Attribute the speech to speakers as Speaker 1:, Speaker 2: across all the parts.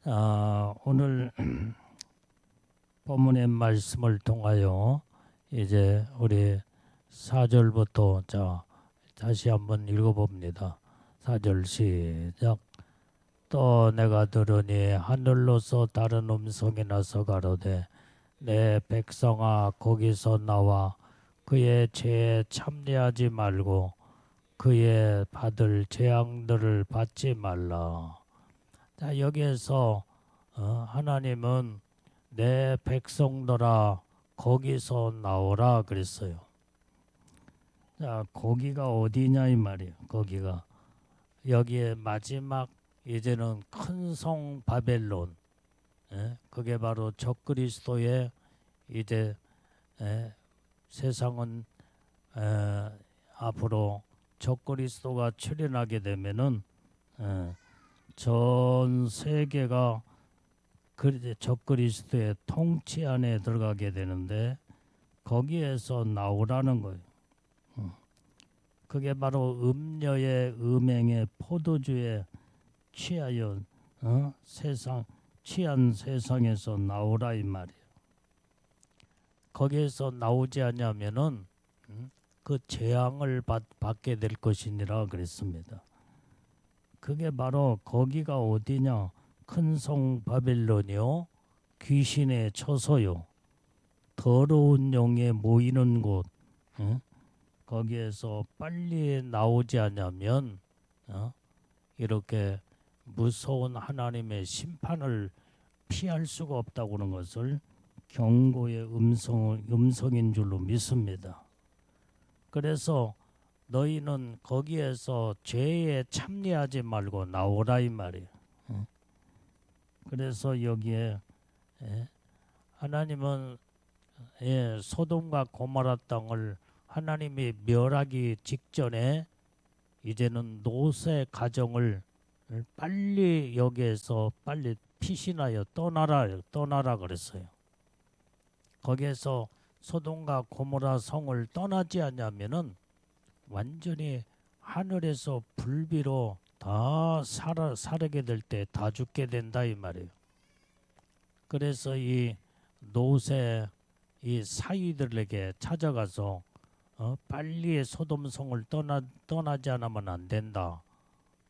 Speaker 1: 오늘 본문의 말씀을 통하여 이제 우리 4절부터 다시 한번 읽어봅니다. 4절 시작. 또 내가 들으니 하늘로서 다른 음성이 나서 가로되 내 백성아 거기서 나와 그의 죄에 참여하지 말고 그의 받을 재앙들을 받지 말라. 여기에서 하나님은 내 백성들아 거기서 나오라 그랬어요. 거기가 어디냐 이 말이에요. 거기가 여기에 마지막 이제는 큰 성 바벨론, 그게 바로 적그리스도의 이제 세상은 앞으로 적그리스도가 출현하게 되면은 전 세계가 적그리스도의 통치 안에 들어가게 되는데 거기에서 나오라는 거예요. 그게 바로 음녀의 음행의 포도주에 취하여 취한 세상에서 나오라 이 말이에요. 거기에서 나오지 않냐면은 그 재앙을 받게 될 것이니라 그랬습니다. 그게 바로 거기가 어디냐? 큰 성 바벨론이요, 귀신의 처소요, 더러운 영에 모이는 곳. 거기에서 빨리 나오지 않으면 이렇게 무서운 하나님의 심판을 피할 수가 없다고 하는 것을 경고의 음성인 줄로 믿습니다. 그래서 너희는 거기에서 죄에 참여하지 말고 나오라 이 말이에요. 그래서 여기에 하나님은 소돔과 고모라 땅을 하나님이 멸하기 직전에 이제는 노세 가정을 빨리 여기에서 빨리 피신하여 떠나라 그랬어요. 거기에서 소돔과 고모라 성을 떠나지 않냐면은 완전히 하늘에서 불비로 다 사르게 될 때 다 죽게 된다 이 말이에요. 그래서 이 노세 이 사위들에게 찾아가서 빨리 소돔성을 떠나지 않으면 안 된다.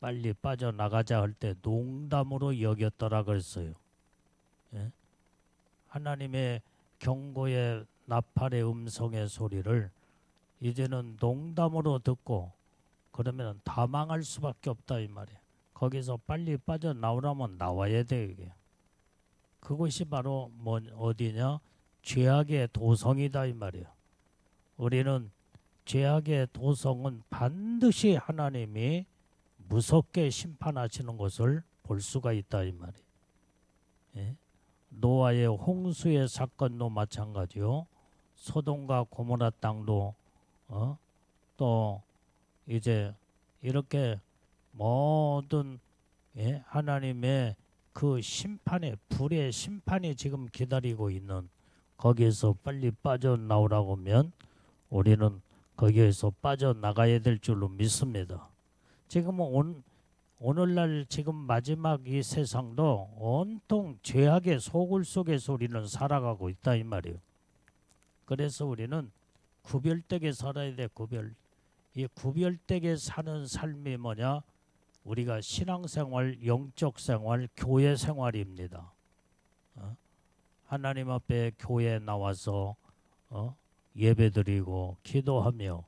Speaker 1: 빨리 빠져나가자 할 때 농담으로 여겼더라 그랬어요. 하나님의 경고의 나팔의 음성의 소리를 이제는 농담으로 듣고 그러면 다 망할 수밖에 없다 이 말이에요. 거기서 빨리 빠져나오려면 나와야 돼요. 이게. 그것이 바로 어디냐? 죄악의 도성이다 이 말이에요. 우리는 죄악의 도성은 반드시 하나님이 무섭게 심판하시는 것을 볼 수가 있다 이 말이에요. 노아의 홍수의 사건도 마찬가지요. 소돔과 고모라 땅도 또 이제 이렇게 모든 하나님의 그 심판의 불의 심판이 지금 기다리고 있는 거기에서 빨리 빠져나오라고 하면 우리는 거기에서 빠져나가야 될 줄로 믿습니다. 지금 오늘날 지금 마지막 이 세상도 온통 죄악의 소굴 속에서 우리는 살아가고 있다 이 말이에요. 그래서 우리는 구별되게 살아야 돼. 이 구별되게 사는 삶이 뭐냐? 우리가 신앙생활, 영적생활, 교회생활입니다. 하나님 앞에 교회에 나와서 예배드리고 기도하며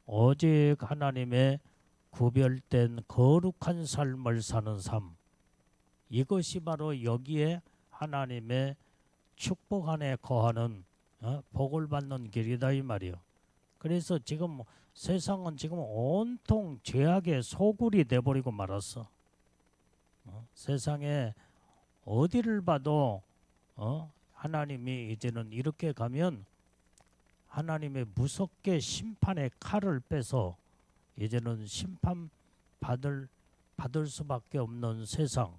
Speaker 1: 오직 하나님의 구별된 거룩한 삶을 사는 삶, 이것이 바로 여기에 하나님의 축복 안에 거하는 복을 받는 길이다 이 말이에요. 그래서 지금 세상은 지금 온통 죄악의 소굴이 돼버리고 말았어. 세상에 어디를 봐도 하나님이 이제는 이렇게 가면 하나님의 무섭게 심판의 칼을 빼서 이제는 심판 받을 수밖에 없는 세상,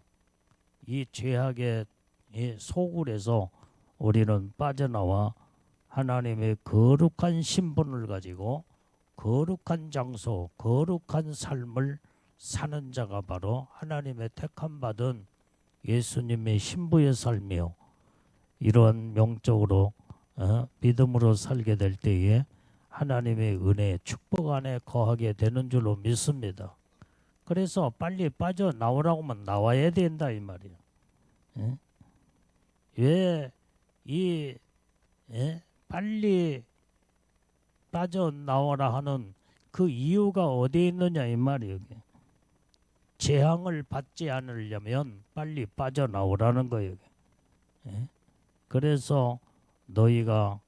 Speaker 1: 이 죄악의 이 소굴에서 우리는 빠져나와 하나님의 거룩한 신분을 가지고 거룩한 장소, 거룩한 삶을 사는 자가 바로 하나님의 택함 받은 예수님의 신부의 삶이요, 이러한 영적으로 믿음으로 살게 될 때에 하나님의 은혜, 축복 안에 거하게 되는 줄로 믿습니다. 그래서 빨리 빠져나오라고 하면 나와야 된다 이 말이에요. 왜 이 빨리 빠져나오라 하는 그 이유가 어디에 있느냐 이 말이에요. 재앙을 받지 않으려면 빨리 빠져나오라는 거예요. 그래서 너희가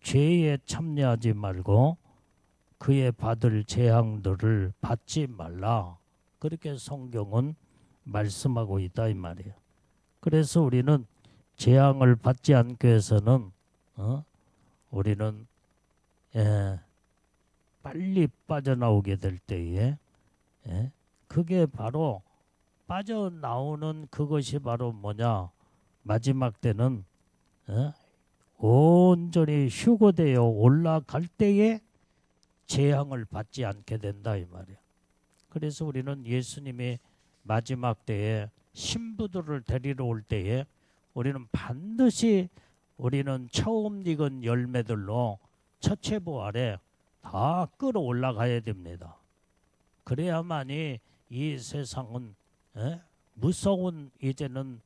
Speaker 1: 죄에 참여하지 말고 그의 받을 재앙들을 받지 말라. 그렇게 성경은 말씀하고 있다 이 말이에요. 그래서 우리는 재앙을 받지 않기 위해서는 우리는 빨리 빠져나오게 될 때에 그게 바로 빠져나오는 그것이 바로 뭐냐? 마지막 때는 온전히 휴거되어 올라갈 때에 재앙을 받지 않게 된다 이 말이야. 그래서 우리는 예수님이 마지막 때에 신부들을 데리러 올 때에 우리는 반드시 우리는 처음 익은 열매들로 처체부 아래 다 끌어올라가야 됩니다. 그래야만이 이 세상은 무서운 이제는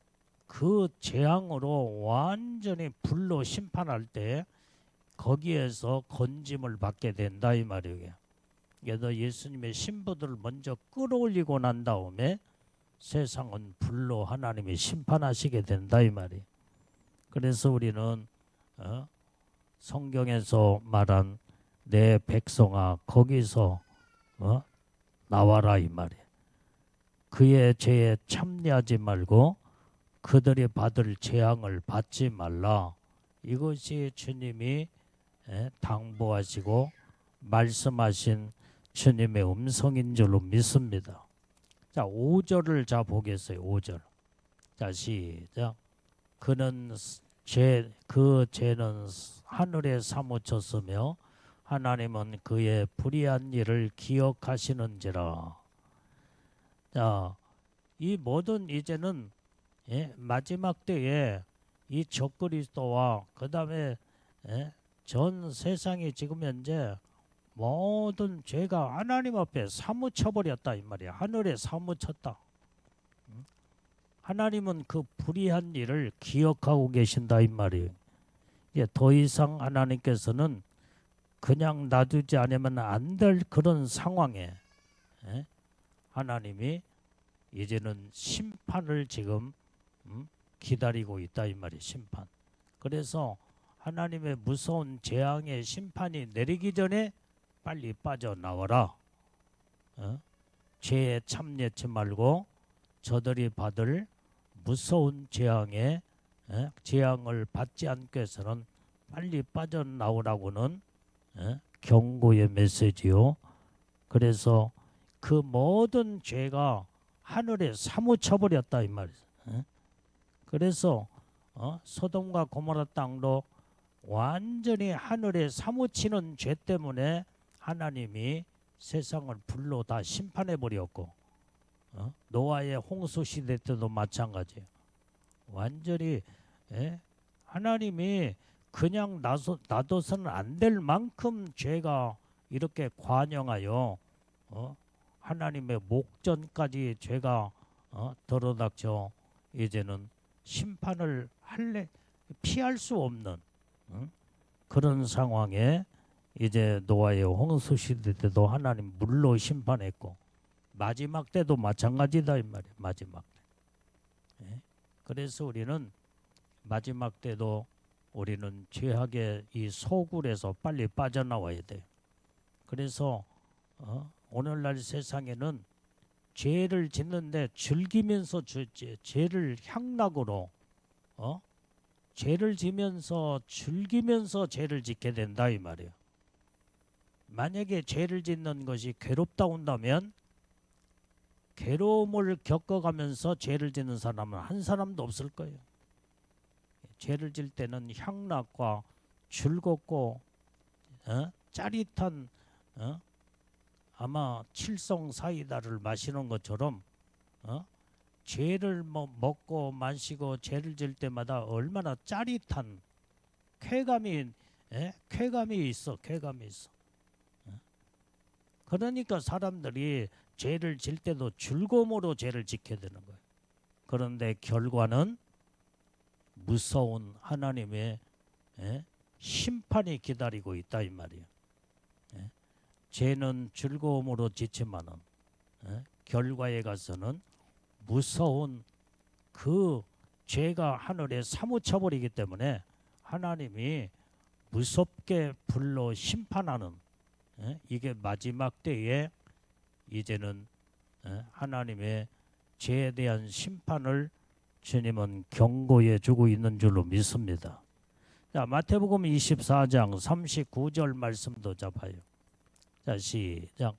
Speaker 1: 그 재앙으로 완전히 불로 심판할 때 거기에서 건짐을 받게 된다 이 말이에요. 그래서 예수님의 신부들을 먼저 끌어올리고 난 다음에 세상은 불로 하나님이 심판하시게 된다 이 말이에요. 그래서 우리는 성경에서 말한 내 백성아 거기서 나와라 이 말이에요. 그의 죄에 참여하지 말고 그들이 받을 재앙을 받지 말라. 이것이 주님이 당부하시고 말씀하신 주님의 음성인 줄로 믿습니다. 자, 5절을 자 보겠어요. 5절. 자, 시작. 그는 그 죄는 하늘에 사무쳤으며 하나님은 그의 불의한 일을 기억하시는지라. 자, 이 모든 이제는 마지막 때에 이 적그리스도와 그 다음에 전 세상이 지금 현재 모든 죄가 하나님 앞에 사무쳐버렸다 이 말이야. 하늘에 사무쳤다. 하나님은 그 불의한 일을 기억하고 계신다 이 말이에요. 더 이상 하나님께서는 그냥 놔두지 않으면 안 될 그런 상황에 하나님이 이제는 심판을 지금 기다리고 있다 이 말이에요. 심판. 그래서 하나님의 무서운 재앙의 심판이 내리기 전에 빨리 빠져나와라. 죄에 참여치 말고 저들이 받을 무서운 재앙에 재앙을 받지 않기 위해서는 빨리 빠져나오라고는 경고의 메시지요. 그래서 그 모든 죄가 하늘에 사무쳐버렸다 이 말이죠. 그래서 소돔과 고모라 땅도 완전히 하늘에 사무치는 죄 때문에 하나님이 세상을 불로 다 심판해 버렸고 노아의 홍수 시대 때도 마찬가지예요. 완전히 하나님이 그냥 놔둬서는 안 될 만큼 죄가 이렇게 관영하여 하나님의 목전까지 죄가 들어닥쳐 이제는 심판을 피할 수 없는 그런 상황에 이제 노아의 홍수 시대 때도 하나님 물로 심판했고 마지막 때도 마찬가지다 이 말이에요. 마지막 때. 그래서 우리는 마지막 때도 우리는 죄악의 이 소굴에서 빨리 빠져나와야 돼요. 그래서 오늘날 세상에는 죄를 짓는데 즐기면서 죄를 향락으로 죄를 지면서 즐기면서 죄를 짓게 된다 이 말이에요. 만약에 죄를 짓는 것이 괴롭다 온다면 괴로움을 겪어가면서 죄를 짓는 사람은 한 사람도 없을 거예요. 죄를 질 때는 향락과 즐겁고 짜릿한 아마 칠성 사이다를 마시는 것처럼 죄를 먹고 마시고 죄를 질 때마다 얼마나 짜릿한 쾌감이 쾌감이 있어. 쾌감이 있어. 그러니까 사람들이 죄를 질 때도 즐거움으로 죄를 지켜야 되는 거예요. 그런데 결과는 무서운 하나님의 심판이 기다리고 있다 이 말이에요. 죄는 즐거움으로 지지만은 결과에 가서는 무서운 그 죄가 하늘에 사무쳐 버리기 때문에 하나님이 무섭게 불러 심판하는 이게 마지막 때에 이제는 하나님의 죄에 대한 심판을 주님은 경고해 주고 있는 줄로 믿습니다. 자, 마태복음 24장 39절 말씀도 잡아요. 자, 시작.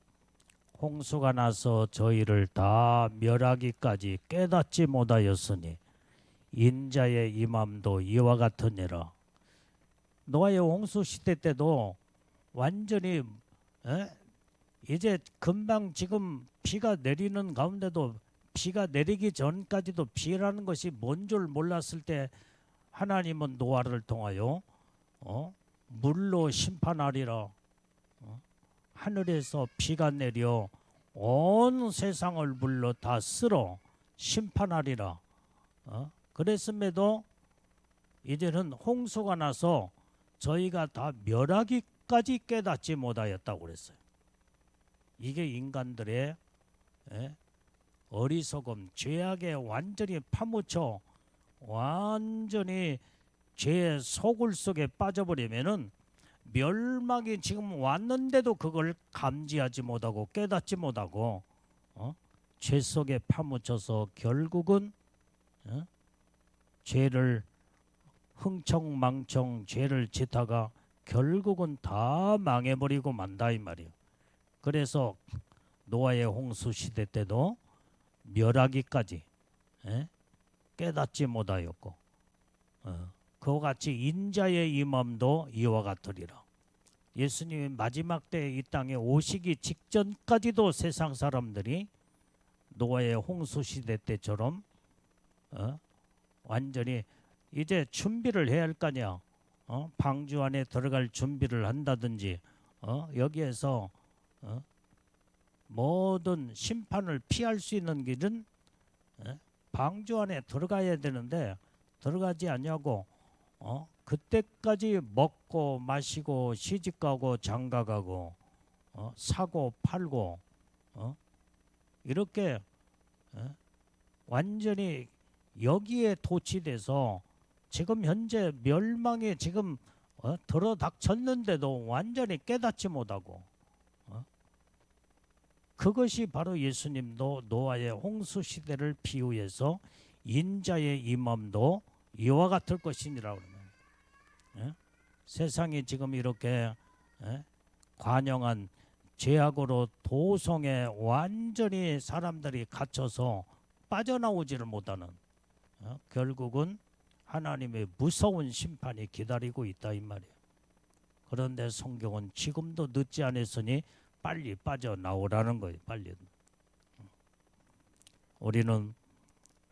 Speaker 1: 홍수가 나서 저희를 다 멸하기까지 깨닫지 못하였으니 인자의 임함도 이와 같으니라. 노아의 홍수 시대 때도 완전히 이제 금방 지금 비가 내리는 가운데도 비가 내리기 전까지도 비라는 것이 뭔 줄 몰랐을 때 하나님은 노아를 통하여 물로 심판하리라. 하늘에서 비가 내려 온 세상을 물로 다 쓸어 심판하리라. 그랬음에도 이제는 홍수가 나서 저희가 다 멸하기까지 깨닫지 못하였다고 그랬어요. 이게 인간들의 어리석음, 죄악에 완전히 파묻혀 완전히 죄의 소굴 속에 빠져버리면은 멸망이 지금 왔는데도 그걸 감지하지 못하고 깨닫지 못하고 죄 속에 파묻혀서 결국은 죄를 흥청망청 죄를 짓다가 결국은 다 망해버리고 만다 이 말이에요. 그래서 노아의 홍수 시대 때도 멸하기까지 깨닫지 못하였고 그와 같이 인자의 임함도 이와 같으리라. 예수님이 마지막 때 이 땅에 오시기 직전까지도 세상 사람들이 노아의 홍수 시대 때처럼 완전히 이제 준비를 해야 할 거냐. 방주 안에 들어갈 준비를 한다든지 여기에서 모든 심판을 피할 수 있는 길은 방주 안에 들어가야 되는데 들어가지 않냐고 그때까지 먹고 마시고 시집가고 장가가고 사고 팔고 이렇게 완전히 여기에 도취돼서 지금 현재 멸망에 지금 들어닥쳤는데도 완전히 깨닫지 못하고 그것이 바로 예수님도 노아의 홍수 시대를 비유해서 인자의 임함도 이와 같을 것이니라 그러면 세상이 지금 이렇게 관영한 죄악으로 도성에 완전히 사람들이 갇혀서 빠져나오지를 못하는 결국은 하나님의 무서운 심판이 기다리고 있다 이 말이에요. 그런데 성경은 지금도 늦지 않았으니 빨리 빠져나오라는 거예요. 빨리. 우리는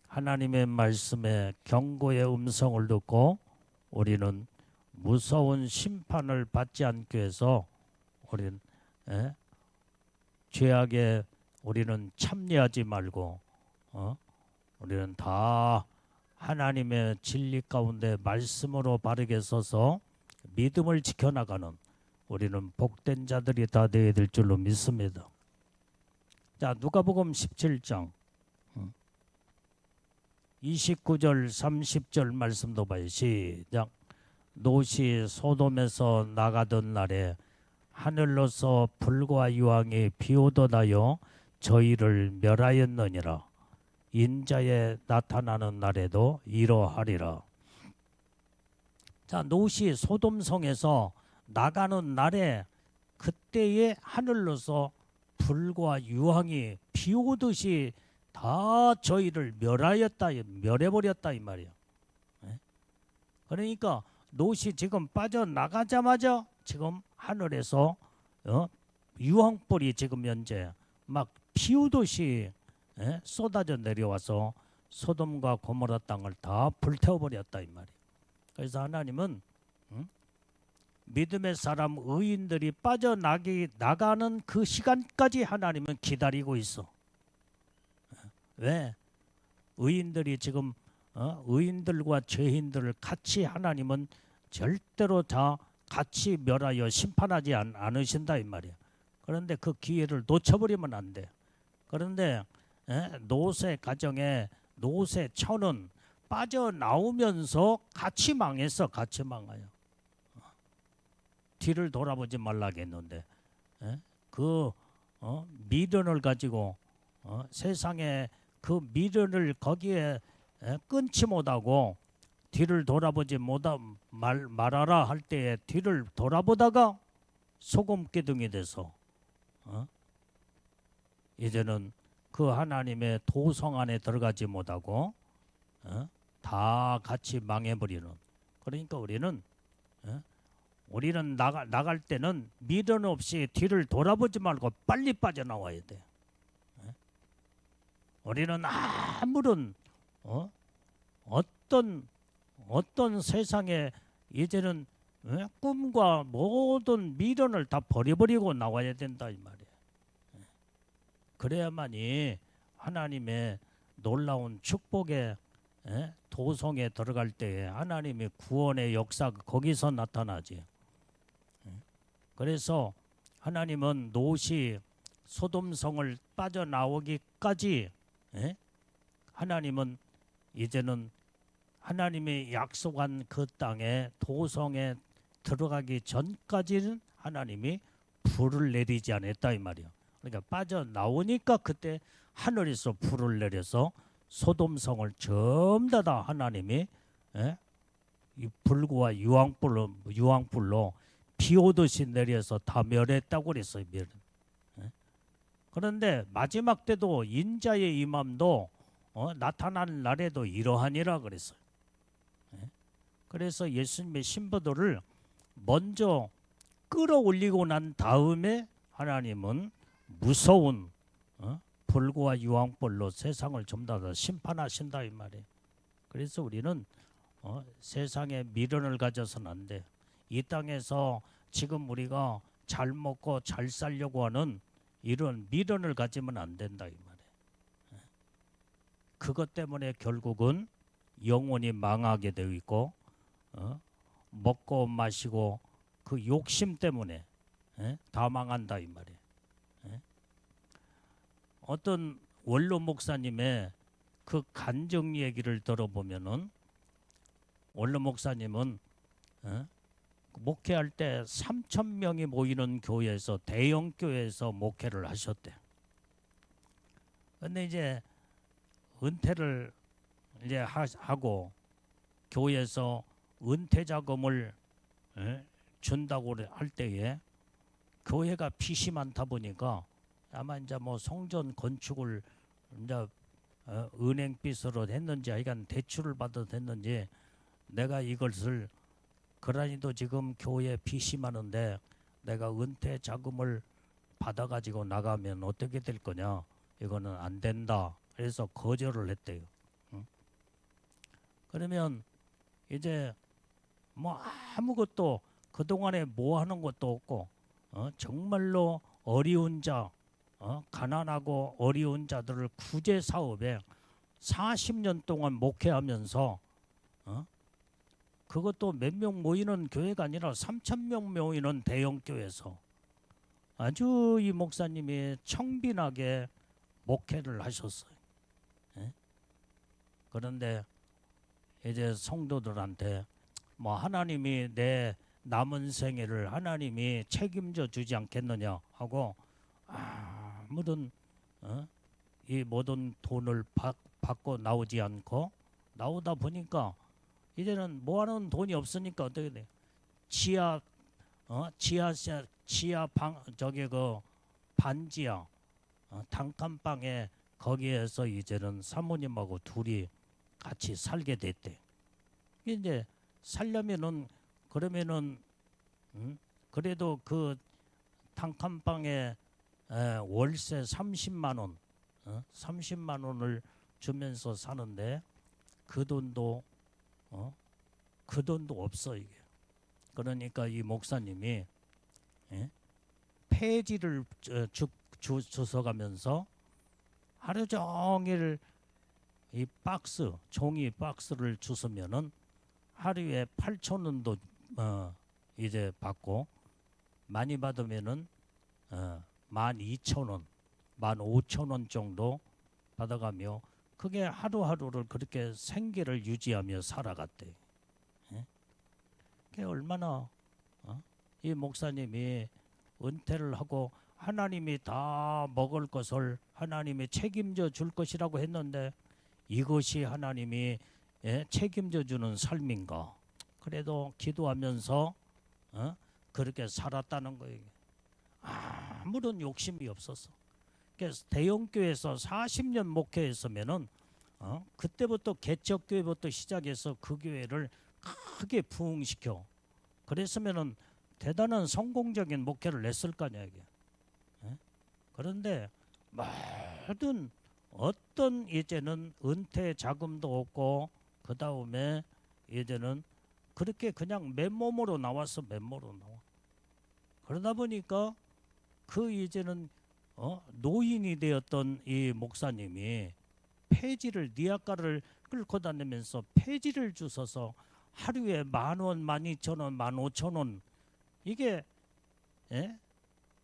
Speaker 1: 하나님의 말씀에 경고의 음성을 듣고 우리는 무서운 심판을 받지 않기 위해서 우리는 죄악에 우리는 참여하지 말고 우리는 다 하나님의 진리 가운데 말씀으로 바르게 서서 믿음을 지켜나가는 우리는 복된 자들이 다 되어야 될 줄로 믿습니다. 자, 누가복음 17장 29절 30절 말씀도 봐요. 시작. 롯이 소돔에서 나가던 날에 하늘로서 불과 유황이 비오듯하여 저희를 멸하였느니라. 인자에 나타나는 날에도 이러하리라. 자, 롯이 소돔성에서 나가는 날에 그때에 하늘로서 불과 유황이 비오듯이 다 저희를 멸해버렸다 이 말이야. 그러니까 롯이 지금 빠져나가자마자 지금 하늘에서 유황불이 지금 현재 막 비오듯이 쏟아져 내려와서 소돔과 고모라 땅을 다 불태워버렸다 이 말이에요. 그래서 하나님은 믿음의 사람 의인들이 빠져나가는 그 시간까지 하나님은 기다리고 있어. 왜? 의인들이 지금 의인들과 죄인들을 같이 하나님은 절대로 다 같이 멸하여 심판하지 않으신다 이 말이야. 그런데 그 기회를 놓쳐버리면 안 돼. 그런데 노세 가정에 노세 천은 빠져나오면서 같이 망했어. 같이 망해요. 뒤를 돌아보지 말라겠는데 그 미련을 가지고 세상에 그 미련을 거기에 끊지 못하고 뒤를 돌아보지 말아라 할 때에 뒤를 돌아보다가 소금 기둥이 돼서 이제는 그 하나님의 도성 안에 들어가지 못하고 다 같이 망해버리는. 그러니까 우리는 나갈 때는 미련 없이 뒤를 돌아보지 말고 빨리 빠져나와야 돼. 우리는 아무런 어떤 세상에 이제는 꿈과 모든 미련을 다 버려버리고 나와야 된다 이 말이에요. 그래야만이 하나님의 놀라운 축복의 도성에 들어갈 때에 하나님의 구원의 역사가 거기서 나타나지. 그래서 하나님은 롯이 소돔성을 빠져나오기까지 하나님은 이제는 하나님의 약속한 그 땅에 도성에 들어가기 전까지는 하나님이 불을 내리지 않았다 이 말이야. 그러니까 빠져나오니까 그때 하늘에서 불을 내려서 소돔성을 전부 다 하나님이 이 불과 유황불로 비 오듯이 내려서 다 멸했다고 그랬어요. 그런데 마지막 때도 인자의 임함도 나타날 날에도 이러하니라 그랬어요. 그래서 예수님의 신부들을 먼저 끌어올리고 난 다음에 하나님은 무서운 불과 유황불로 세상을 전부 다 심판하신다 이 말이에요. 그래서 우리는 세상에 미련을 가져서는 안 돼. 이 땅에서 지금 우리가 잘 먹고 잘 살려고 하는 이런 미련을 가지면 안 된다 이 말이에요. 그것 때문에 결국은 영혼이 망하게 되어 있고 먹고 마시고 그 욕심 때문에 다 망한다 이 말이에요. 어떤 원로 목사님의 그 간증 얘기를 들어보면은 원로 목사님은 목회할 때 3,000명이 모이는 교회에서 대형 교회에서 목회를 하셨대. 근데 이제 은퇴를 이제 하고 교회에서 은퇴 자금을 준다고 할 때에 교회가 빚이 많다 보니까 아마 이제 뭐 성전 건축을 이제 은행빚으로 했는지 하여간 대출을 받아서 했는지 내가 이것을 그러니도 지금 교회 빚이 많은데 내가 은퇴 자금을 받아가지고 나가면 어떻게 될 거냐. 이거는 안 된다. 그래서 거절을 했대요. 그러면 이제 뭐 아무것도 그동안에 뭐 하는 것도 없고 정말로 어려운 자 가난하고 어려운 자들을 구제 사업에 40년 동안 목회하면서 그것도 몇 명 모이는 교회가 아니라 3,000명 모이는 대형 교회에서 아주 이 목사님이 청빈하게 목회를 하셨어요. 그런데 이제 성도들한테 뭐 하나님이 내 남은 생애를 하나님이 책임져 주지 않겠느냐 하고 아무런 이 모든 돈을 받고 나오지 않고 나오다 보니까 이제는 모아놓은 돈이 없으니까 어떻게 돼? 지하 방 저기 그 반지하 단칸방에 거기에서 이제는 사모님하고 둘이 같이 살게 됐대. 이제 살려면은 그러면은 그래도 그 단칸방에 월세 30만 원, 30만 원을 주면서 사는데 그 돈도 그 돈도 없어 이게. 그러니까 이 목사님이 예? 폐지를 주워가면서 하루 종일 이 박스 종이 박스를 주스면은 하루에 8천 원도 이제 받고 많이 받으면은 12,000원, 15,000원 정도 받아가며 그게 하루하루를 그렇게 생계를 유지하며 살아갔대. 예? 그게 얼마나 이 목사님이 은퇴를 하고 하나님이 다 먹을 것을 하나님이 책임져 줄 것이라고 했는데 이것이 하나님이 책임져 주는 삶인가? 그래도 기도하면서 그렇게 살았다는 거예요. 아무런 욕심이 없었어. 그래서 대형교회에서 40년 목회했으면은 그때부터 개척교회부터 시작해서 그 교회를 크게 부흥시켜. 그랬으면은 대단한 성공적인 목회를 했을 거 아니야 이게. 그런데 모든 어떤 이제는 은퇴 자금도 없고 그 다음에 이제는 그렇게 그냥 맨몸으로 나와서 맨몸으로 나와. 그러다 보니까 그 이제는 노인이 되었던 이 목사님이 폐지를 니아가를 끌고 다니면서 폐지를 주셔서 하루에 10,000원, 12,000원, 15,000원 이게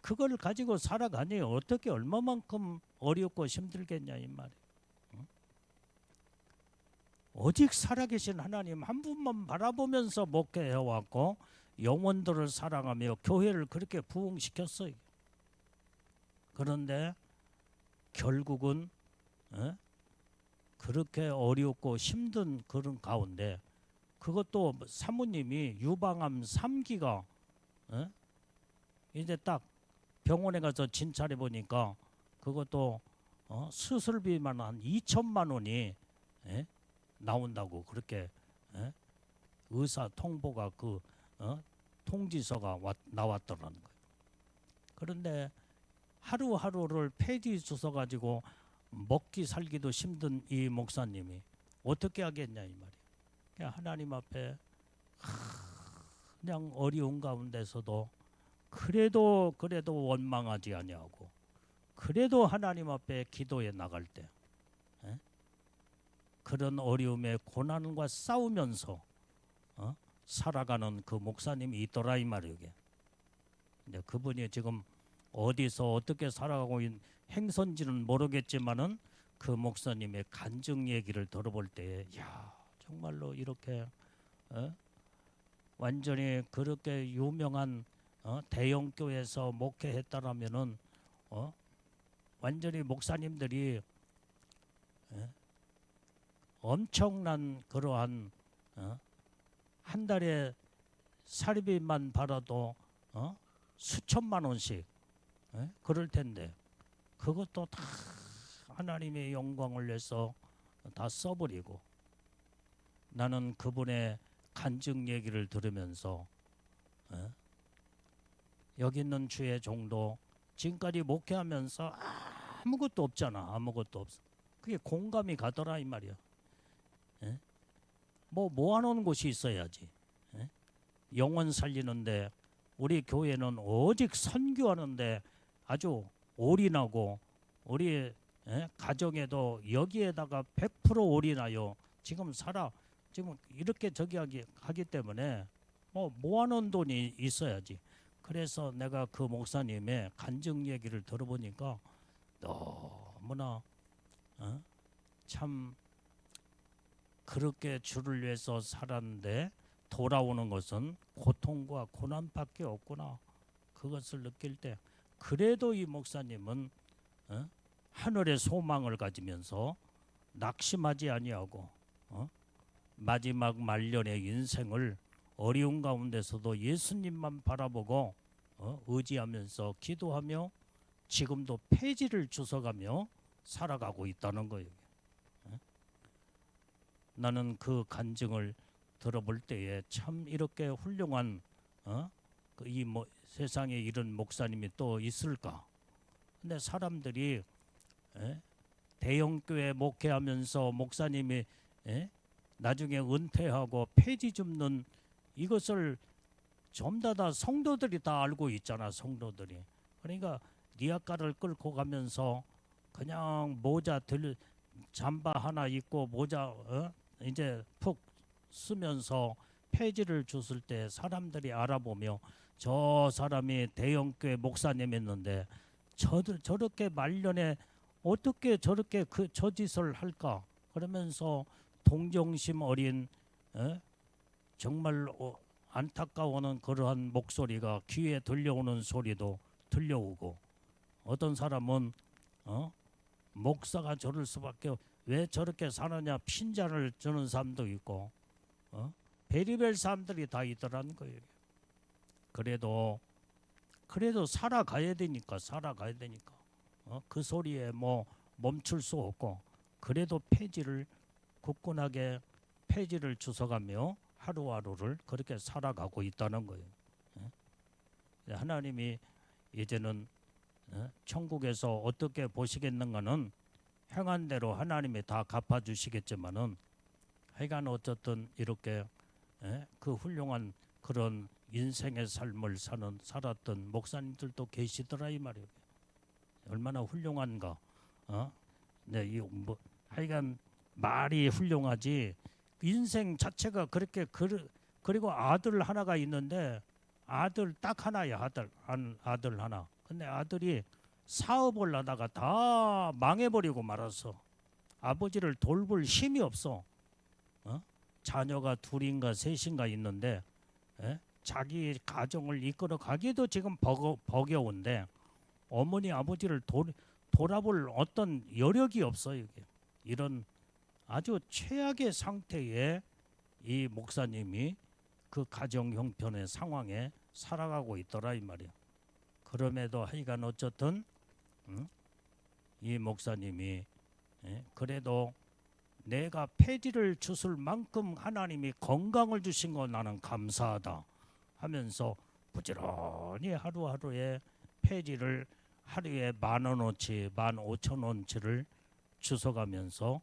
Speaker 1: 그걸 가지고 살아가니 어떻게 얼마만큼 어렵고 힘들겠냐 이 말이에요. 오직 살아계신 하나님 한 분만 바라보면서 목회해왔고 영혼들을 사랑하며 교회를 그렇게 부흥시켰어요. 그런데 결국은 그렇게 어렵고 힘든 그런 가운데 그것도 사모님이 유방암 3기가 이제 딱 병원에 가서 진찰해 보니까 그것도 수술비만 한 2천만 원이 나온다고 그렇게 의사 통보가 그 통지서가 나왔더라는 거예요. 그런데 하루하루를 폐지 주워 가지고 먹기 살기도 힘든 이 목사님이 어떻게 하겠냐 이 말이에요. 그냥 하나님 앞에 그냥 어려운 가운데서도 그래도 원망하지 아니하고 그래도 하나님 앞에 기도해 나갈 때 그런 어려움에 고난과 싸우면서 살아가는 그 목사님이 있더라 이 말이에요. 이제 그분이 지금 어디서 어떻게 살아가고 있는 행선지는 모르겠지만은 그 목사님의 간증 얘기를 들어볼 때, 야 정말로 이렇게 완전히 그렇게 유명한 대형 교회에서 목회했다라면은 완전히 목사님들이 엄청난 그러한 한 달에 사리비만 받아도 수천만 원씩 그럴 텐데 그것도 다 하나님의 영광을 위해서 다 써버리고 나는 그분의 간증 얘기를 들으면서 여기 있는 주의 종도 지금까지 목회하면서 아무것도 없잖아. 아무것도 없어. 그게 공감이 가더라 이 말이야. 뭐 모아놓은 곳이 있어야지. 영혼 살리는데 우리 교회는 오직 선교하는데 아주 올인하고 우리 가정에도 여기에다가 100% 올인하여 지금 지금 이렇게 하기 때문에 뭐 모아놓은 돈이 있어야지. 그래서 내가 그 목사님의 간증 얘기를 들어보니까 너무나 참 그렇게 주를 위해서 살았는데 돌아오는 것은 고통과 고난밖에 없구나. 그것을 느낄 때 그래도 이 목사님은 하늘의 소망을 가지면서 낙심하지 아니하고 마지막 말년의 인생을 어려운 가운데서도 예수님만 바라보고 의지하면서 기도하며 지금도 폐지를 주워가며 살아가고 있다는 거예요. 나는 그 간증을 들어볼 때에 참 이렇게 훌륭한 이 세상에 이런 목사님이 또 있을까? 근데 사람들이 대형교회 목회하면서 목사님이 나중에 은퇴하고 폐지 줍는 이것을 전부 다 성도들이 다 알고 있잖아. 성도들이. 그러니까 리아카를 끌고 가면서 그냥 잠바 하나 입고 모자 이제 푹 쓰면서 폐지를 줬을 때 사람들이 알아보며 저 사람이 대형교회 목사님이었는데 저렇게 말년에 어떻게 저렇게 저 짓을 할까? 그러면서 동정심 어린 정말 안타까워하는 그러한 목소리가 귀에 들려오는 소리도 들려오고, 어떤 사람은 목사가 저럴 수밖에 왜 저렇게 사느냐 핀잔을 주는 사람도 있고 베리벨 사람들이 다 있더라는 거예요. 그래도 살아가야 되니까 그 소리에 뭐 멈출 수 없고, 그래도 굳건하게 폐지를 주워가며 하루하루를 그렇게 살아가고 있다는 거예요. 하나님이 이제는 천국에서 어떻게 보시겠는가는 행한 대로 하나님이 다 갚아주시겠지만은, 하여간 어쨌든 이렇게 그 훌륭한 그런 인생의 삶을 살았던 목사님들도 계시더라 이 말이에요. 얼마나 훌륭한가. 네, 하여간 말이 훌륭하지 인생 자체가 그렇게 그리고 아들 하나가 있는데, 아들 딱 하나야. 아들 하나. 근데 아들이 사업을 하다가 다 망해버리고 말았어. 아버지를 돌볼 힘이 없어. 자녀가 둘인가 셋인가 있는데 자기 가정을 이끌어 가기도 지금 버거운데 어머니 아버지를 돌아볼 어떤 여력이 없어요. 이런 아주 최악의 상태에 이 목사님이 그 가정 형편의 상황에 살아가고 있더라 이 말이야. 그럼에도 하여간 어쨌든 이 목사님이 그래도 내가 폐지를 주술 만큼 하나님이 건강을 주신 거 나는 감사하다 하면서 부지런히 하루하루에 폐지를 하루에 10,000원어치 15,000원어치를 주워가면서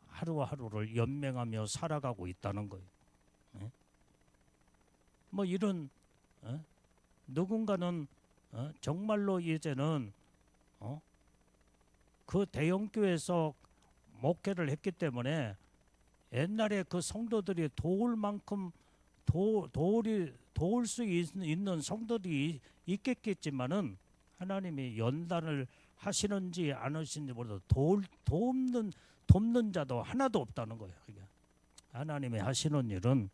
Speaker 1: 하루하루를 연명하며 살아가고 있다는 거예요. 뭐 이런 누군가는 정말로 이제는 그 대형교회에서 목회를 했기 때문에 옛날에 그 성도들이 도울 만큼 도울 수 있는 성도들이 있겠지만은 하나님이 연단을 하시는지 안 하시는지 몰라도 돕는 자도 하나도 없다는 거예요. 하나님이 하시는 일은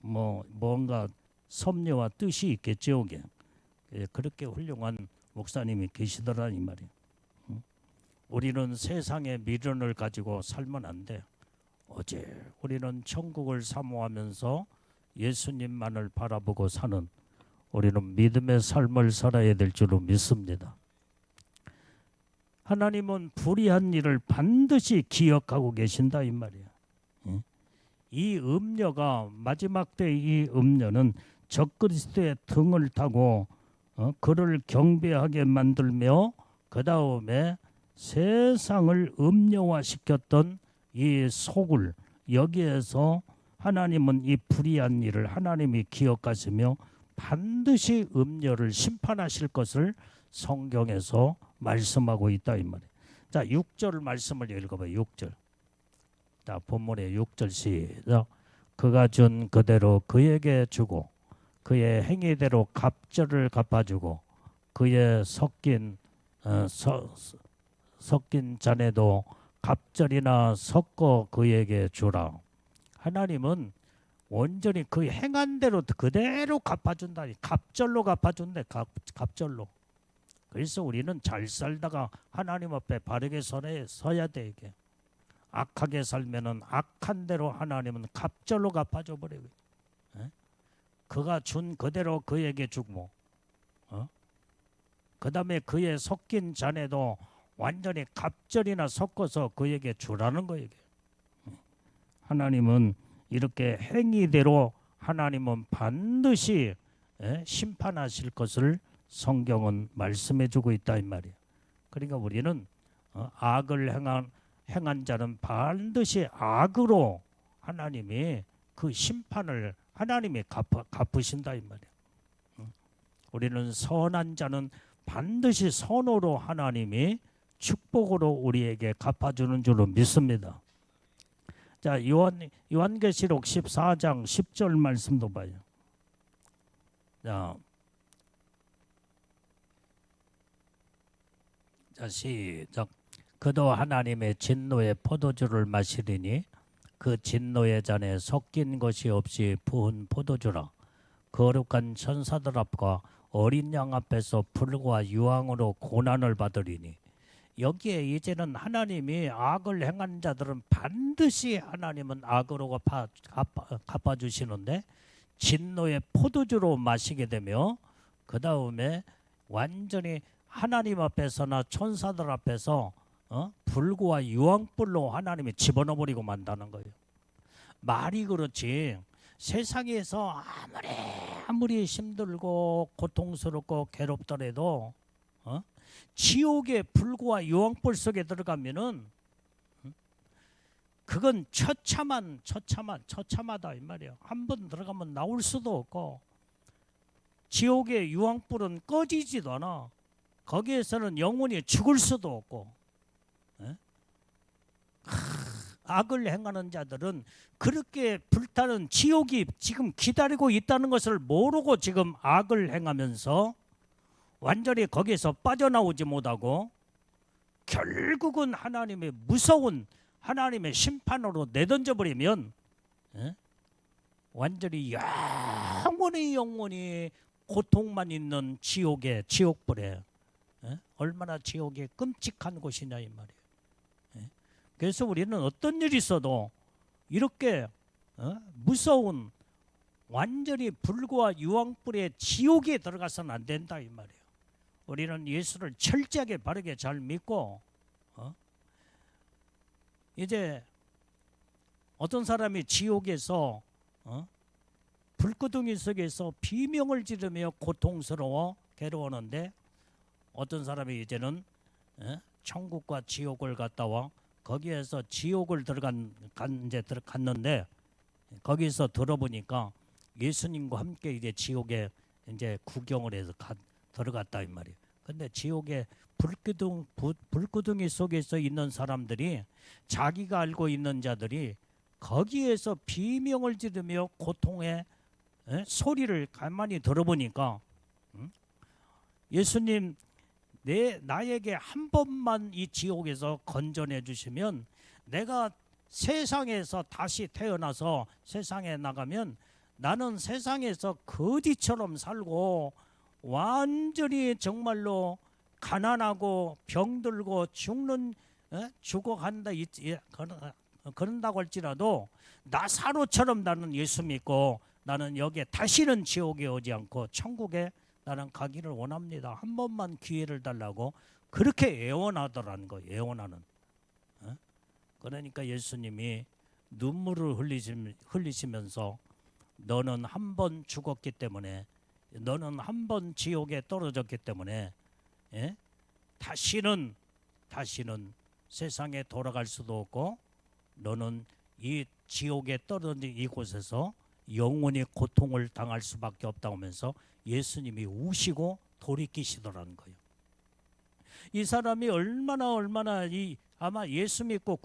Speaker 1: 뭔가 섭리와 뜻이 있겠죠. 그렇게 훌륭한 목사님이 계시더라 이 말이에요. 우리는 세상의 미련을 가지고 살면 안 돼. 우리는 천국을 사모하면서 예수님만을 바라보고 사는 우리는 믿음의 삶을 살아야 될 줄로 믿습니다. 하나님은 불의한 일을 반드시 기억하고 계신다 이 말이야. 이 음녀가 마지막 때 이 음녀는 적그리스도의 등을 타고 그를 경배하게 만들며 그 다음에 세상을 음녀화시켰던 이 속을, 여기에서 하나님은 이 불의한 일을 하나님이 기억하시며 반드시 음녀를 심판하실 것을 성경에서 말씀하고 있다 이 말이에요. 자, 6절 말씀을 읽어봐요. 6절. 자, 본문의 6절 시작. 그가 준 그대로 그에게 주고 그의 행위대로 갑절을 갚아주고 그의 섞인 잔에도 갑절이나 섞어 그에게 주라. 하나님은 온전히 그 행한 대로 그대로 갚아준다니. 갑절로 갚아준대. 갑절로. 그래서 우리는 잘 살다가 하나님 앞에 바르게 서야 돼. 이게 악하게 살면은 악한 대로 하나님은 갑절로 갚아줘 버려요. 그가 준 그대로 그에게 주고 그 다음에 그의 섞인 잔에도 완전히 갑절이나 섞어서 그에게 주라는 거예요. 하나님은 이렇게 행위대로 하나님은 반드시 심판하실 것을 성경은 말씀해 주고 있다 이 말이에요. 그러니까 우리는 악을 행한 자는 반드시 악으로 하나님이 그 심판을 하나님이 갚으신다 이 말이에요. 우리는 선한 자는 반드시 선으로 하나님이 축복으로 우리에게 갚아주는 줄로 믿습니다. 자, 요한계시록 14장 10절 말씀도 봐요. 자, 시작. 그도 하나님의 진노의 포도주를 마시리니 그 진노의 잔에 섞인 것이 없이 부은 포도주라. 거룩한 천사들 앞과 어린 양 앞에서 불과 유황으로 고난을 받으리니. 여기에 이제는 하나님이 악을 행한 자들은 반드시 하나님은 악으로 갚아주시는데 진노의 포도주로 마시게 되며 그 다음에 완전히 하나님 앞에서나 천사들 앞에서 불과 유황불로 하나님이 집어넣어버리고 만다는 거예요. 말이 그렇지 세상에서 아무리 힘들고 고통스럽고 괴롭더라도 지옥의 불과 유황불 속에 들어가면은 그건 처참하다 이 말이에요. 한 번 들어가면 나올 수도 없고 지옥의 유황불은 꺼지지도 않아. 거기에서는 영원히 죽을 수도 없고 악을 행하는 자들은 그렇게 불타는 지옥이 지금 기다리고 있다는 것을 모르고 지금 악을 행하면서 완전히 거기에서 빠져나오지 못하고 결국은 하나님의 무서운 하나님의 심판으로 내던져 버리면 완전히 영원히 고통만 있는 지옥불에 얼마나 지옥이 끔찍한 곳이냐 이 말이에요. 그래서 우리는 어떤 일이 있어도 이렇게 무서운 완전히 불과 유황불의 지옥에 들어가서는 안 된다 이 말이에요. 우리는 예수를 철저하게 바르게 잘 믿고 이제 어떤 사람이 지옥에서 불구덩이 속에서 비명을 지르며 고통스러워 괴로워하는데 어떤 사람이 이제는 천국과 지옥을 갔다 와 거기에서 지옥을 들어갔는데 거기서 들어보니까 예수님과 함께 이제 지옥에 이제 구경을 해서 들어갔다 이 말이에요. 근데 지옥의 불구덩이 속에서 있는 사람들이 자기가 알고 있는 자들이 거기에서 비명을 지르며 고통의 소리를 가만히 들어보니까 예수님 나에게 한 번만 이 지옥에서 건져내 주시면 내가 세상에서 다시 태어나서 세상에 나가면 나는 세상에서 거지처럼 살고 완전히 정말로 가난하고 병들고 죽어간다 그런다고 할지라도 나사로처럼 나는 예수 믿고 나는 여기에 다시는 지옥에 오지 않고 천국에 나는 가기를 원합니다. 한 번만 기회를 달라고 그렇게 애원하더라는 거예요. 애원하는. 그러니까 예수님이 눈물을 흘리시면서 너는 한 번 죽었기 때문에 너는 한 번 지옥에 떨어졌기 때문에 다시는 세상에 돌아갈 수도 없고 너는 이 지옥에 떨어진 이곳에서 영원히 고통을 당할 수밖에 없다고 하면서 예수님이 우시고 돌이키시더라는 거예요. 이 사람이 얼마나 아마 예수 믿고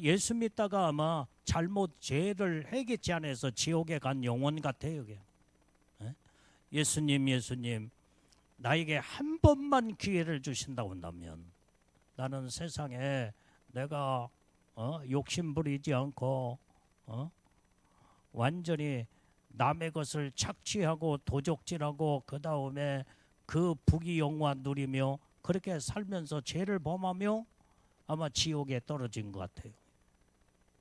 Speaker 1: 예수 믿다가 아마 잘못 죄를 해결치 않아서 지옥에 간 영혼 같아요. 예수님 나에게 한 번만 기회를 주신다고 한다면 나는 세상에 내가 욕심 부리지 않고 완전히 남의 것을 착취하고 도적질하고 그 다음에 그 부귀영화 누리며 그렇게 살면서 죄를 범하며 아마 지옥에 떨어진 것 같아요.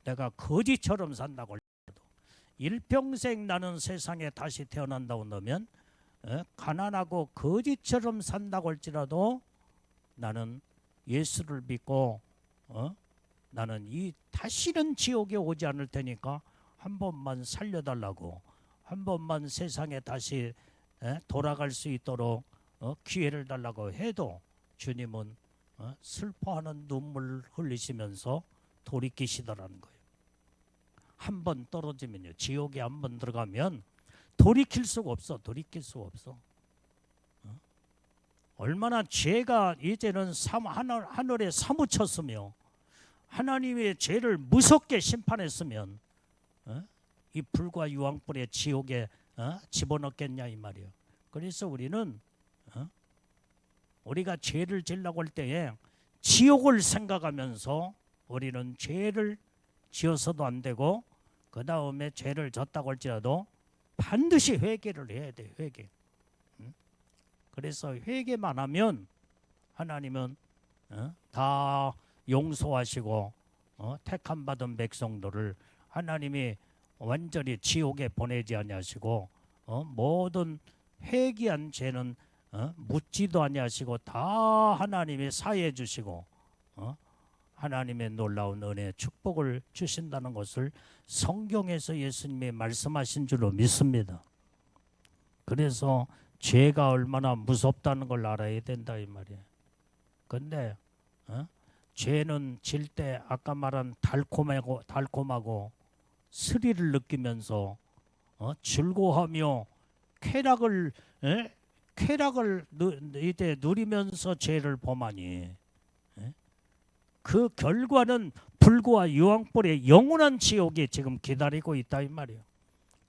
Speaker 1: 내가 거지처럼 산다고 할지라도 일평생 나는 세상에 다시 태어난다고 한다면 가난하고 거지처럼 산다고 할지라도 나는 예수를 믿고 나는 다시는 지옥에 오지 않을 테니까 한 번만 살려달라고 한 번만 세상에 다시 돌아갈 수 있도록 기회를 달라고 해도 주님은 슬퍼하는 눈물 흘리시면서 돌이키시더라는 거예요. 한 번 떨어지면요, 지옥에 한 번 들어가면 돌이킬 수가 없어. 돌이킬 수가 없어. 얼마나 죄가 이제는 하늘에 사무쳤으며 하나님의 죄를 무섭게 심판했으면 이 불과 유황불의 지옥에 집어넣겠냐 이 말이에요. 그래서 우리는 우리가 죄를 지으려고 할 때에 지옥을 생각하면서 우리는 죄를 지어서도 안 되고 그 다음에 죄를 졌다고 할지라도 반드시 회개를 해야 돼요. 회개. 그래서 회개만 하면 하나님은 다 용서하시고 택함 받은 백성들을 하나님이 완전히 지옥에 보내지 아니하시고 모든 회개한 죄는 묻지도 아니하시고 다 하나님이 사해 주시고 하나님의 놀라운 은혜 축복을 주신다는 것을 성경에서 예수님이 말씀하신 줄로 믿습니다. 그래서 죄가 얼마나 무섭다는 걸 알아야 된다 이 말이에요. 근데 죄는 질 때 아까 말한 달콤하고 스릴을 느끼면서 즐거워하며 쾌락을 이제 누리면서 죄를 범하니 그 결과는 불과 유황불의 영원한 지옥이 지금 기다리고 있다 이 말이에요.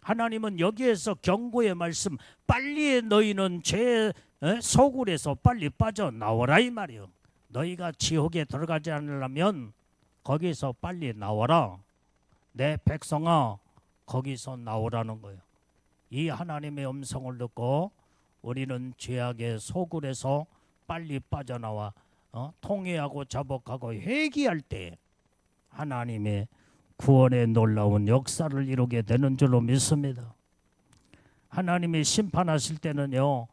Speaker 1: 하나님은 여기에서 경고의 말씀, 빨리 너희는 죄 소굴에서 빨리 빠져나오라 이 말이에요. 너희가 지옥에 들어가지 않으려면 거기서 빨리 나와라. 내 백성아 거기서 나오라는 거예요. 이 하나님의 음성을 듣고 우리는 죄악의 소굴에서 빨리 빠져나와 통회하고 자복하고 회개할 때 하나님의 구원의 놀라운 역사를 이루게 되는 줄로 믿습니다. 하나님이 심판하실 때는요,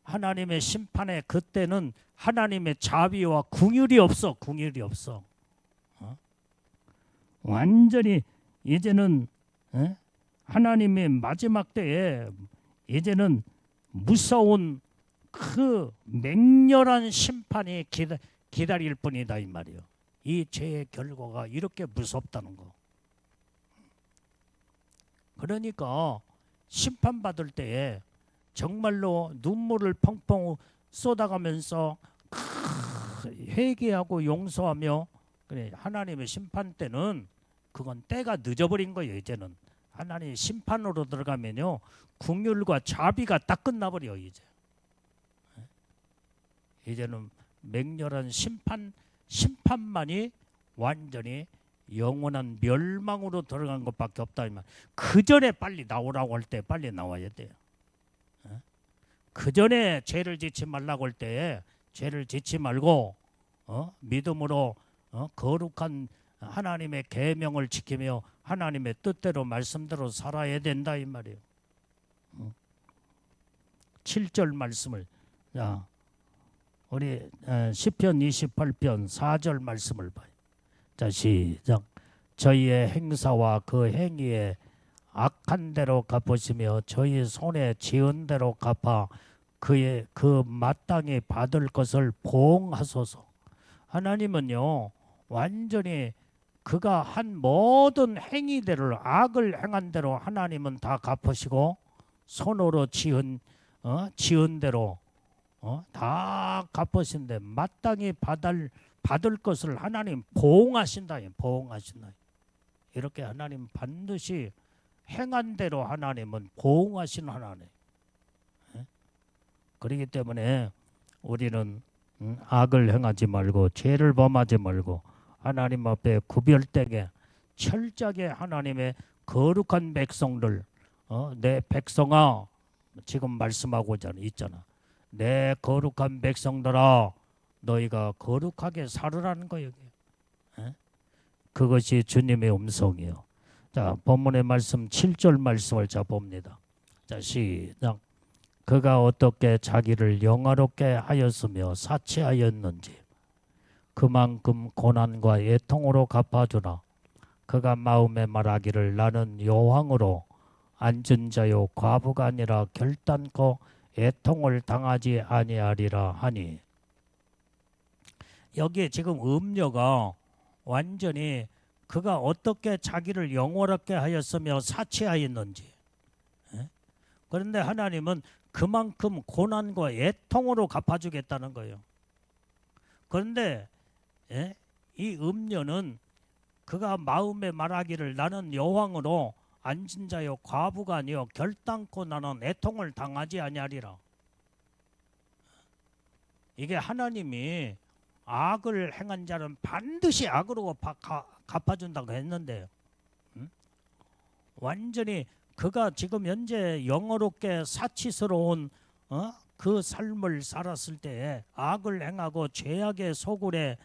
Speaker 1: 하나님의 심판의 그때는 하나님의 자비와 긍휼이 없어. 긍휼이 없어. 완전히 이제는 하나님의 마지막 때에 이제는 무서운 그 맹렬한 심판이 기다릴 뿐이다 이 말이에요. 이 죄의 결과가 이렇게 무섭다는 거. 그러니까 심판받을 때에 정말로 눈물을 펑펑 쏟아가면서 회개하고 용서하며 그래 하나님의 심판 때는 그건 때가 늦어버린 거예요. 이제는 하나님의 심판으로 들어가면요 긍휼과 자비가 딱 끝나버려. 이제는 맹렬한 심판만이 완전히 영원한 멸망으로 들어간 것밖에 없다. 그 전에 빨리 나오라고 할 때 빨리 나와야 돼요. 그 전에 죄를 짓지 말라고 할 때 죄를 짓지 말고 믿음으로 거룩한 하나님의 계명을 지키며 하나님의 뜻대로 말씀대로 살아야 된다 이 말이에요. 7절 말씀을 자 우리 시편 28편 4절 말씀을 봐요. 자 시작. 저희의 행사와 그 행위에 악한 대로 갚으시며 저희 손에 지은 대로 갚아 그의 그 마땅히 받을 것을 보응하소서. 하나님은요 완전히 그가 한 모든 행위대로 악을 행한 대로 하나님은 다 갚으시고 손으로 지은 대로 다 갚으신데 마땅히 받을 것을 하나님 보응하신다. 보응하신다. 이렇게 하나님 반드시 행한 대로 하나님은 보응하시는 하나님. 그렇기 때문에 우리는 악을 행하지 말고 죄를 범하지 말고 하나님 앞에 구별되게 철저하게 하나님의 거룩한 백성들 내 백성아 지금 말씀하고 있잖아. 내 거룩한 백성들아 너희가 거룩하게 살으라는 거예요. 그것이 주님의 음성이에요. 자 본문의 말씀 7절 말씀을 자 봅니다. 자 시작. 그가 어떻게 자기를 영화롭게 하였으며 사치하였는지 그만큼 고난과 애통으로 갚아주라. 그가 마음에 말하기를 나는 여왕으로 앉은 자요 과부가 아니라 결단코 애통을 당하지 아니하리라 하니 여기에 지금 음녀가 완전히 그가 어떻게 자기를 영원하게 하였으며 사치하였는지. 예? 그런데 하나님은 그만큼 고난과 애통으로 갚아주겠다는 거예요. 그런데 예? 이 음녀는 그가 마음에 말하기를 나는 여왕으로 앉은 자요 과부가 아니요 결단코 나는 애통을 당하지 아니하리라. 이게 하나님이 악을 행한 자는 반드시 악으로 갚아준다고 했는데요. 완전히 그가 지금 현재 영어롭게 사치스러운 그 삶을 살았을 때에 악을 행하고 죄악의 소굴에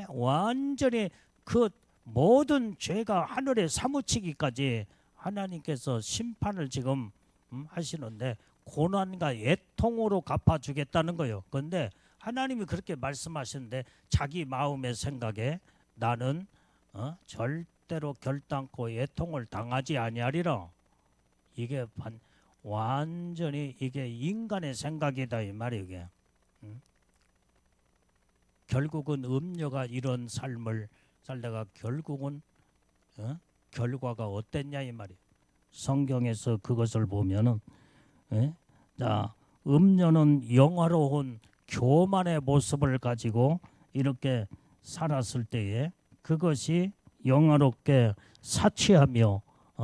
Speaker 1: 완전히 그 모든 죄가 하늘에 사무치기까지 하나님께서 심판을 지금 하시는데 고난과 애통으로 갚아주겠다는 거예요. 그런데 하나님이 그렇게 말씀하시는데 자기 마음의 생각에 나는 절대로 결단코 애통을 당하지 아니하리라. 이게 완전히 이게 인간의 생각이다 이 말이에요. 이게. 결국은 음녀가 이런 삶을 살다가 결국은 결과가 어땠냐 이 말이에요. 성경에서 그것을 보면은 자 음녀는 영화로운 교만의 모습을 가지고 이렇게 살았을 때에 그것이 영화롭게 사치하며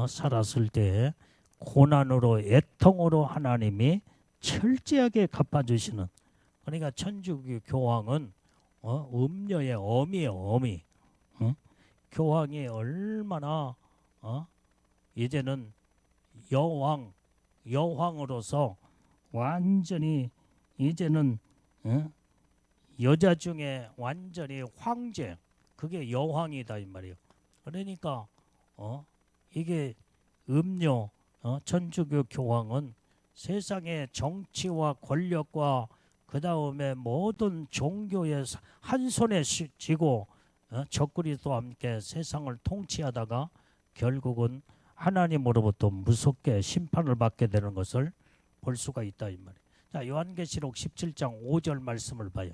Speaker 1: 살았을 때에 고난으로 애통으로 하나님이 철저하게 갚아주시는, 그러니까 천주교 교황은 음녀의 어미예요. 어미. 교황이 얼마나 이제는 여왕으로서 완전히 이제는 여자 중에 완전히 황제, 그게 여왕이다 이 말이에요. 그러니까 이게 음료 천주교 교황은 세상의 정치와 권력과 그 다음에 모든 종교의 한 손에 쥐고 적그리스도와 함께 세상을 통치하다가 결국은 하나님으로부터 무섭게 심판을 받게 되는 것을 볼 수가 있다 이 말이에요. 자, 요한계시록 17장 5절 말씀을 봐요.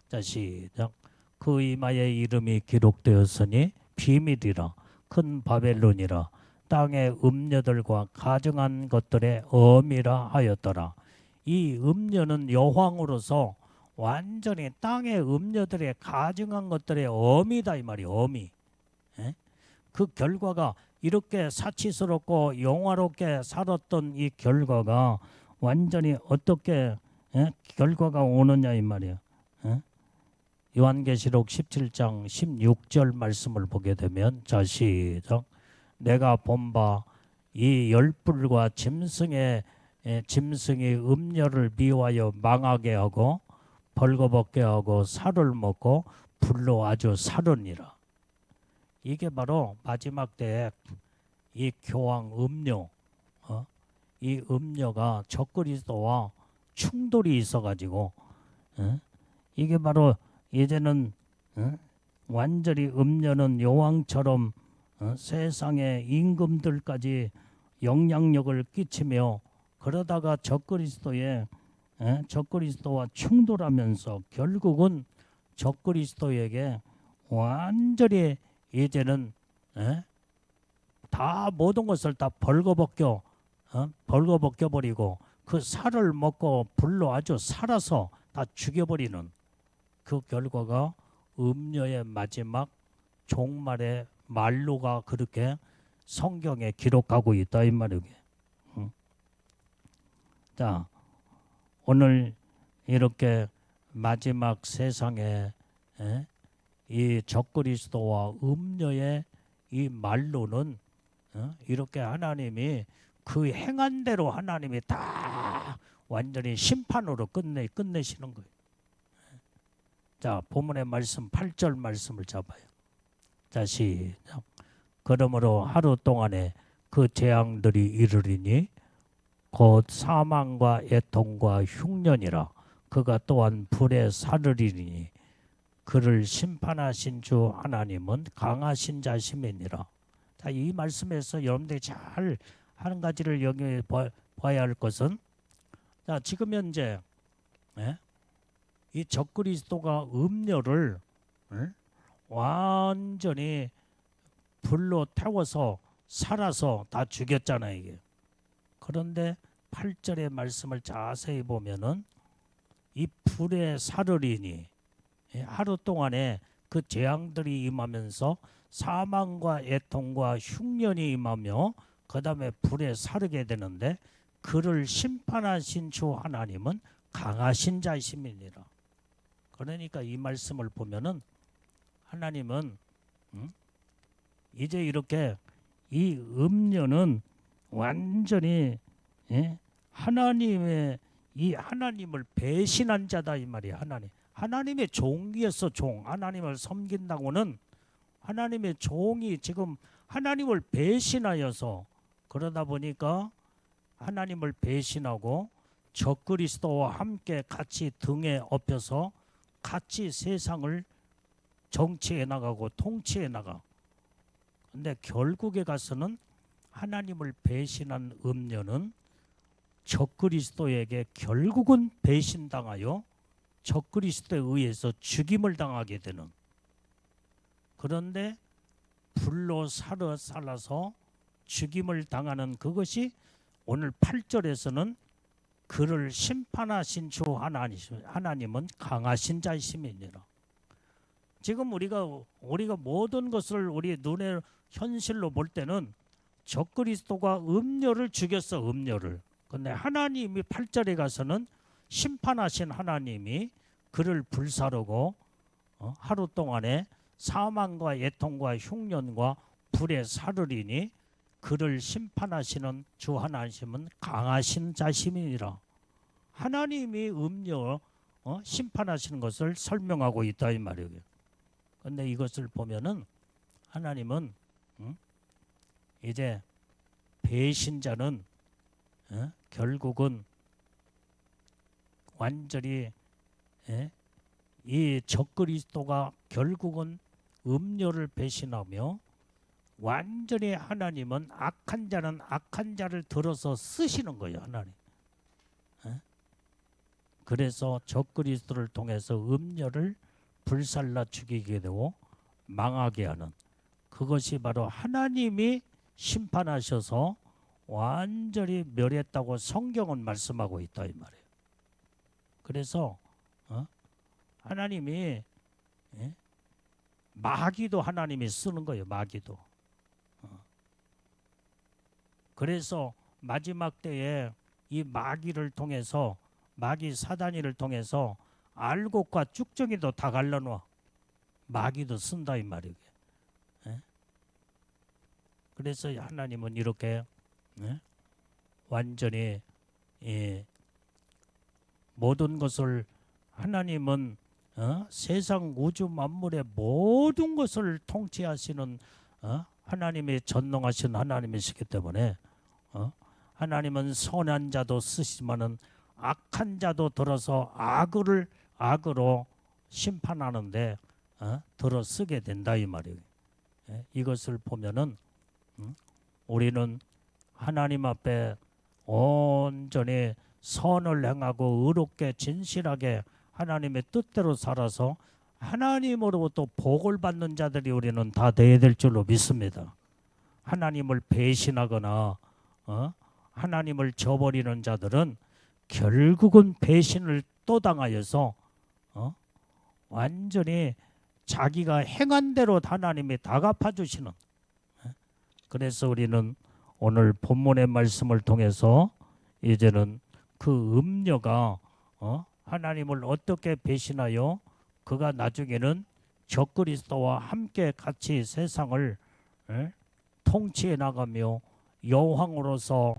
Speaker 1: 자, 시작. 그 이마에 이름이 기록되었으니 비밀이라 큰 바벨론이라 땅의 음녀들과 가증한 것들의 어미라 하였더라. 이 음녀는 여왕으로서 완전히 땅의 음녀들의 가증한 것들의 어미다 이 말이에요. 어미. 그 결과가 이렇게 사치스럽고 영화롭게 살았던 이 결과가 완전히 어떻게 결과가 오느냐 이 말이에요. 요한계시록 17장 16절 말씀을 보게 되면 자 시작. 내가 본 바 이 열불과 짐승이 음녀를 미워하여 망하게 하고 벌거벗게 하고 살을 먹고 불로 아주 사르니라. 이게 바로 마지막 때에 이 교황 음녀, 이 음녀가 적그리스도와 충돌이 있어가지고 이게 바로 이제는 완전히 음녀는 여왕처럼 세상의 임금들까지 영향력을 끼치며 그러다가 적그리스도와 충돌하면서 결국은 적그리스도에게 완전히 이제는 다 모든 것을 다 벌거벗겨 버리고 그 살을 먹고 불로 아주 살아서 다 죽여버리는 그 결과가 음녀의 마지막 종말의 말로가 그렇게 성경에 기록하고 있다 이 말이에요. 자, 오늘 이렇게 마지막 세상에 이 적그리스도와 음녀의 이 말로는 이렇게 하나님이 그 행한 대로 하나님이 다 완전히 심판으로 끝내시는 거예요. 자, 본문의 말씀 8절 말씀을 잡아요. 자, 시작. 그러므로 하루 동안에 그 재앙들이 이르리니 곧 사망과 애통과 흉년이라 그가 또한 불에 사르리니 그를 심판하신 주 하나님은 강하신 자심이니라. 자, 이 말씀에서 여러분들이 잘 한 가지를 여기 봐야 할 것은 자, 지금 현재 이 적그리스도가 음료를 완전히 불로 태워서 살아서 다 죽였잖아요. 이게. 그런데 8절의 말씀을 자세히 보면은 이 불에 사르리니 하루 동안에 그 재앙들이 임하면서 사망과 애통과 흉년이 임하며 그 다음에 불에 사르게 되는데 그를 심판하신 주 하나님은 강하신 자이심이니라. 그러니까 이 말씀을 보면은 하나님은 이제 이렇게 이 음료는 완전히 하나님의 이 하나님을 배신한 자다 이 말이야. 하나님의 종이었어. 종. 하나님을 섬긴다고는 하나님의 종이 지금 하나님을 배신하여서 그러다 보니까 하나님을 배신하고 적그리스도와 함께 같이 등에 업혀서 같이 세상을 정치해 나가고 통치해 나가. 근데 결국에 가서는 하나님을 배신한 음녀는 적그리스도에게 결국은 배신당하여 적그리스도에 의해서 죽임을 당하게 되는. 그런데 불로 살아서 죽임을 당하는 그것이 오늘 8절에서는 그를 심판하신 주 하나님은 강하신 자이심이니라. 지금 우리가 모든 것을 우리 눈에 현실로 볼 때는 적그리스도가 음료를 죽였어. 음료를. 근데 하나님이 8절에 가서는 심판하신 하나님이 그를 불사르고 하루 동안에 사망과 애통과 흉년과 불에 사르리니 그를 심판하시는 주 하나님은 강하신 자심이니라. 하나님이 음료 심판하시는 것을 설명하고 있다 이 말이에요. 근데 이것을 보면은 하나님은 이제 배신자는 결국은 완전히 이 적그리스도가 결국은 음료를 배신하며 완전히 하나님은 악한 자는 악한 자를 들어서 쓰시는 거예요. 하나님. 그래서 적그리스도를 통해서 음료를 불살라 죽이게 되고 망하게 하는 그것이 바로 하나님이 심판하셔서 완전히 멸했다고 성경은 말씀하고 있다 이 말이에요. 그래서 하나님이 마귀도 하나님이 쓰는 거예요. 마귀도. 그래서 마지막 때에 이 마귀를 통해서 마귀 사단이를 통해서 알곡과 쭉정이도 다 갈라놓아. 마귀도 쓴다 이 말이에요. 그래서 하나님은 이렇게 완전히 모든 것을 하나님은 세상 우주 만물의 모든 것을 통치하시는 하나님의 전능하신 하나님이시기 때문에 하나님은 선한 자도 쓰시지만은 악한 자도 들어서 악으로 심판하는데 들어 쓰게 된다 이 말이에요. 이것을 보면은 우리는 하나님 앞에 온전히 선을 행하고 의롭게 진실하게 하나님의 뜻대로 살아서 하나님으로부터 복을 받는 자들이 우리는 다 되어야 될 줄로 믿습니다. 하나님을 배신하거나 하나님을 저버리는 자들은 결국은 배신을 또 당하여서 완전히 자기가 행한 대로 하나님이 다 갚아주시는. 그래서 우리는 오늘 본문의 말씀을 통해서 이제는 그 음녀가 하나님을 어떻게 배신하여 그가 나중에는 적그리스도와 함께 같이 세상을 통치해 나가며 여왕으로서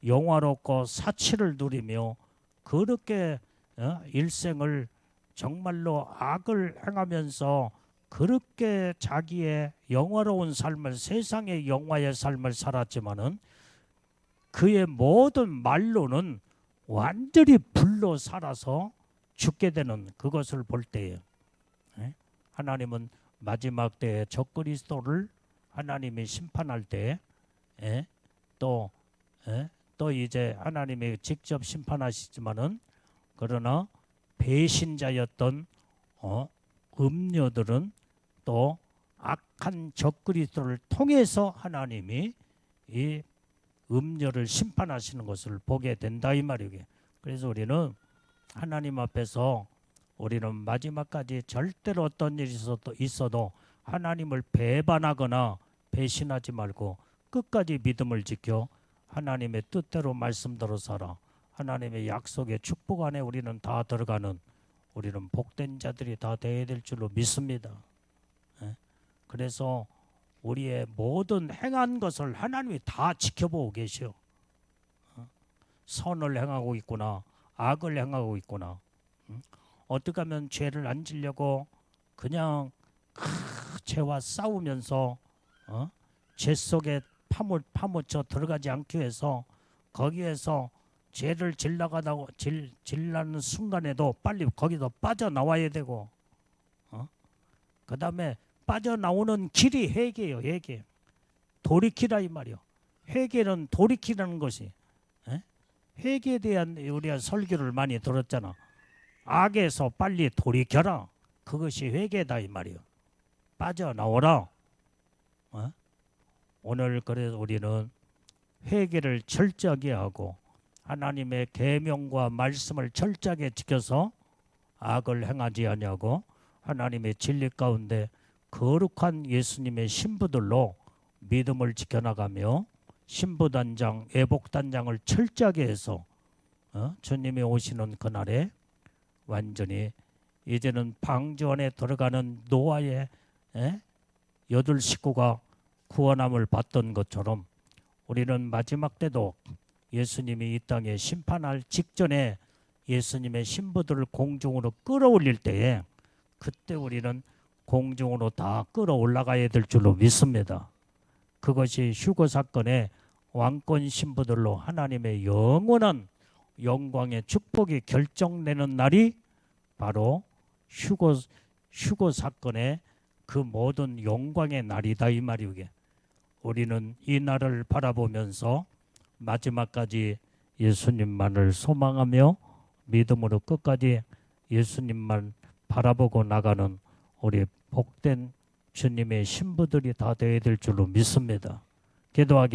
Speaker 1: 영화롭고 사치를 누리며 그렇게 일생을 정말로 악을 행하면서 그렇게 자기의 영화로운 삶을 세상의 영화의 삶을 살았지만은 그의 모든 말로는 완전히 불로 살아서 죽게 되는 그것을 볼 때에 하나님은 마지막 때에 적그리스도를 하나님이 심판할 때에 또 이제 하나님이 직접 심판하시지만은 그러나 배신자였던 음녀들은 또 악한 적그리스도를 통해서 하나님이 이 음녀를 심판하시는 것을 보게 된다 이 말이에요. 그래서 우리는 하나님 앞에서 우리는 마지막까지 절대로 어떤 일이 있어도 하나님을 배반하거나 배신하지 말고 끝까지 믿음을 지켜 하나님의 뜻대로 말씀대로 살아 하나님의 약속의 축복 안에 우리는 다 들어가는 우리는 복된 자들이 다 되어야 될 줄로 믿습니다. 그래서 우리의 모든 행한 것을 하나님이 다 지켜보고 계셔. 선을 행하고 있구나 악을 행하고 있구나. 어떻게 하면 죄를 안 지려고 그냥 죄와 싸우면서 죄 속에 파묻혀 들어가지 않기 위해서 거기에서 죄를 질라는 순간에도 빨리 거기서 빠져나와야 되고 그 다음에 빠져나오는 길이 회개예요. 회개. 돌이키라 이 말이요. 회개는 돌이키라는 것이 회개에 대한 우리가 설교를 많이 들었잖아. 악에서 빨리 돌이켜라. 그것이 회개다 이 말이요. 빠져나오라. 오늘 그래서 우리는 회개를 철저하게 하고 하나님의 계명과 말씀을 철저하게 지켜서 악을 행하지 아니하고 하나님의 진리 가운데 거룩한 예수님의 신부들로 믿음을 지켜나가며 신부단장, 애복단장을 철저하게 해서 주님이 오시는 그날에 완전히 이제는 방주 안에 들어가는 노아의 8 식구가 구원함을 받던 것처럼 우리는 마지막 때도 예수님이 이 땅에 심판할 직전에 예수님의 신부들을 공중으로 끌어올릴 때에 그때 우리는 공중으로 다 끌어올라가야 될 줄로 믿습니다. 그것이 휴거 사건의 왕권 신부들로 하나님의 영원한 영광의 축복이 결정되는 날이 바로 휴거 사건의 그 모든 영광의 날이다 이 말이오게. 우리는 이 날을 바라보면서 마지막까지 예수님만을 소망하며 믿음으로 끝까지 예수님만 바라보고 나가는 우리 복된 주님의 신부들이 다 되어야 될 줄로 믿습니다. 기도하겠습니다.